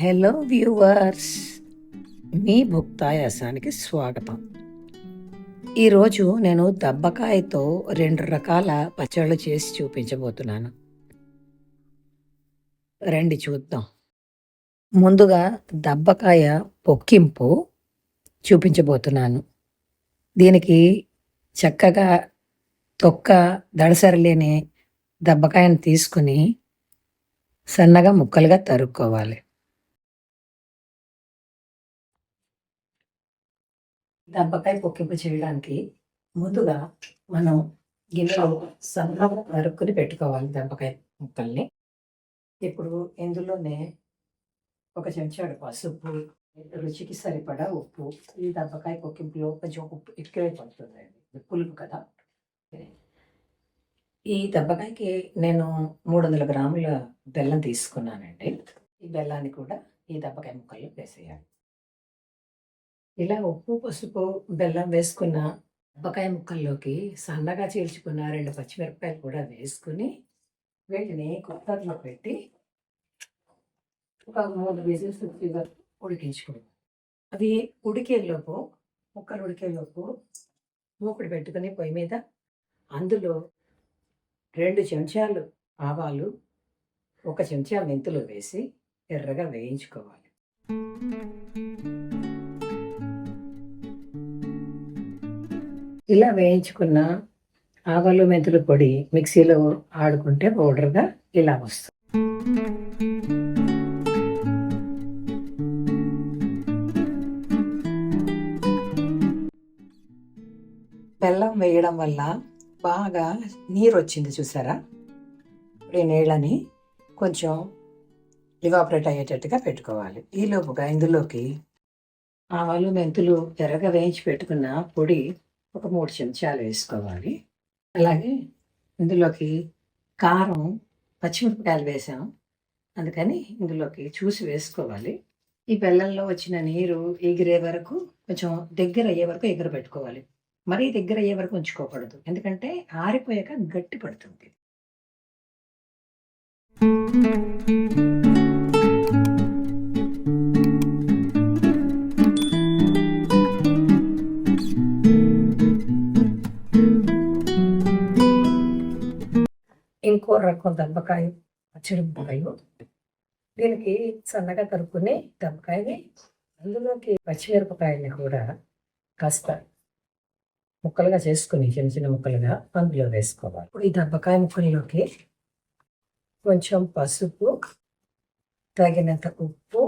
Hello viewers, మీ భుక్తాయాసానికి స్వాగతం. ఈరోజు నేను దబ్బకాయతో 2 రకాల పచ్చళ్ళు చేసి చూపించబోతున్నాను. రండి చూద్దాం. ముందుగా దబ్బకాయ పొక్కింపు చూపించబోతున్నాను. దీనికి చక్కగా తొక్క దడసరి లేని దబ్బకాయను తీసుకుని సన్నగా ముక్కలుగా తరుక్కోవాలి. దబ్బకాయ పొక్కింపు చేయడానికి ముందుగా మనం గిన్నెలో సన్నగా తరుక్కుని పెట్టుకోవాలి దబ్బకాయ ముక్కల్ని. ఇప్పుడు ఇందులోనే ఒక చెంచాడు పసుపు, రుచికి సరిపడా ఉప్పు. ఈ దబ్బకాయ పొక్కింపులో కొంచెం ఉప్పు ఎక్కువే పడుతుందండి, పులుపు కదా. ఈ దబ్బకాయకి నేను 300 గ్రాముల బెల్లం తీసుకున్నానండి. ఈ బెల్లాన్ని కూడా ఈ దబ్బకాయ ముక్కల్లో వేసేయాలి. ఇలా ఉప్పు, పసుపు, బెల్లం వేసుకున్న దబ్బకాయ ముక్కల్లోకి సన్నగా చీల్చుకున్న 2 పచ్చిమిరపకాయలు కూడా వేసుకుని వీటిని కుక్కర్లో పెట్టి ఒక 3 విజిల్స్ ఉడికించుకోవాలి. అవి ఉడికేలోపు, ముక్కలు ఉడికేలోపు మూకుడు పెట్టుకుని పొయ్యి మీద అందులో 2 చెంచాలు ఆవాలు, 1 చెంచా మెంతులు వేసి ఎర్రగా వేయించుకోవాలి. ఇలా వేయించుకున్న ఆవాలు, మెంతుల పొడి మిక్సీలో ఆడుకుంటే పౌడర్గా ఇలా వస్తుంది. బెల్లం వేయడం వల్ల బాగా నీరు వచ్చింది చూసారా. ఈ నీళ్ళని కొంచెం ఇవాపరేట్ అయ్యేటట్టుగా పెట్టుకోవాలి. ఈలోపుగా ఇందులోకి ఆవాలు, మెంతులు ఎర్రగా వేయించి పెట్టుకున్న పొడి ఒక 3 చెంచాలు వేసుకోవాలి. అలాగే ఇందులోకి కారం, పచ్చిమిరపకాయలు వేసాం, అందుకని ఇందులోకి చూసి వేసుకోవాలి. ఈ బెల్లంలో వచ్చిన నీరు ఎగిరే వరకు, కొంచెం దగ్గర అయ్యే వరకు ఎగరబెట్టుకోవాలి. మరీ దగ్గర అయ్యే వరకు ఉంచుకోకూడదు, ఎందుకంటే ఆరిపోయాక గట్టి పడుతుంది. ఇంకో రకం దబ్బకాయ పచ్చడి ముక్కలు. దీనికి సన్నగా తరుక్కుని దబ్బకాయని అందులోకి పచ్చిమిరపకాయని కూడా కాస్త ముక్కలుగా చేసుకుని చిన్న చిన్న ముక్కలుగా అందులో వేసుకోవాలి. ఇప్పుడు ఈ దబ్బకాయ ముక్కల్లోకి కొంచెం పసుపు, తగినంత ఉప్పు,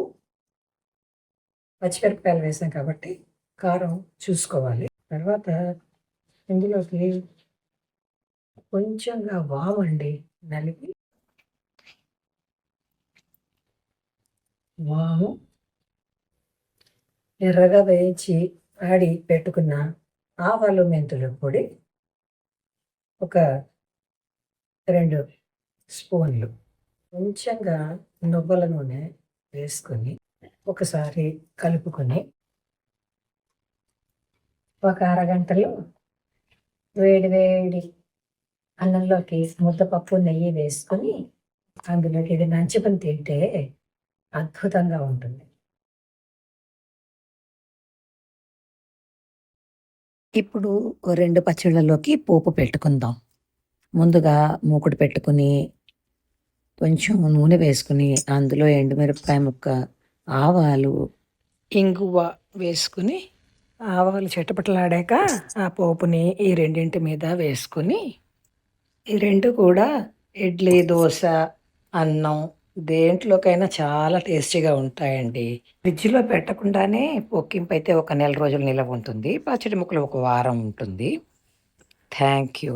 పచ్చిమిరపకాయలు వేసాం కాబట్టి కారం చూసుకోవాలి. తర్వాత ఇందులోకి కొంచెంగా వామండి నలిపి, వాము, ఎర్రగా వేయించి ఆడి పెట్టుకున్న ఆవాలు, మెంతుల పొడి ఒక 2 స్పూన్లు, కొంచెంగా నువ్వుల నూనె వేసుకొని ఒకసారి కలుపుకొని ఒక అరగంటలో వేడి వేడి అన్నంలోకి ముద్దపప్పు, నెయ్యి వేసుకొని అందులోకి ఇది నంచుకొని తింటే అద్భుతంగా ఉంటుంది. ఇప్పుడు 2 పచ్చళ్ళలోకి పోపు పెట్టుకుందాం. ముందుగా మూకుడు పెట్టుకుని కొంచెం నూనె వేసుకుని అందులో ఎండుమిరపకాయ ముక్క, ఆవాలు, ఇంగువ వేసుకుని ఆవాలు చిటపటలాడాక ఆ పోపుని ఈ రెండింటి మీద వేసుకుని, ఈ 2 కూడా ఇడ్లీ, దోశ, అన్నం దేంట్లోకైనా చాలా టేస్టీగా ఉంటాయండి. ఫ్రిడ్జ్లో పెట్టకుండానే పొక్కింపు అయితే ఒక నెల రోజులు నిలవ ఉంటుంది. పచ్చడి ముక్కలు ఒక వారం ఉంటుంది. Thank you.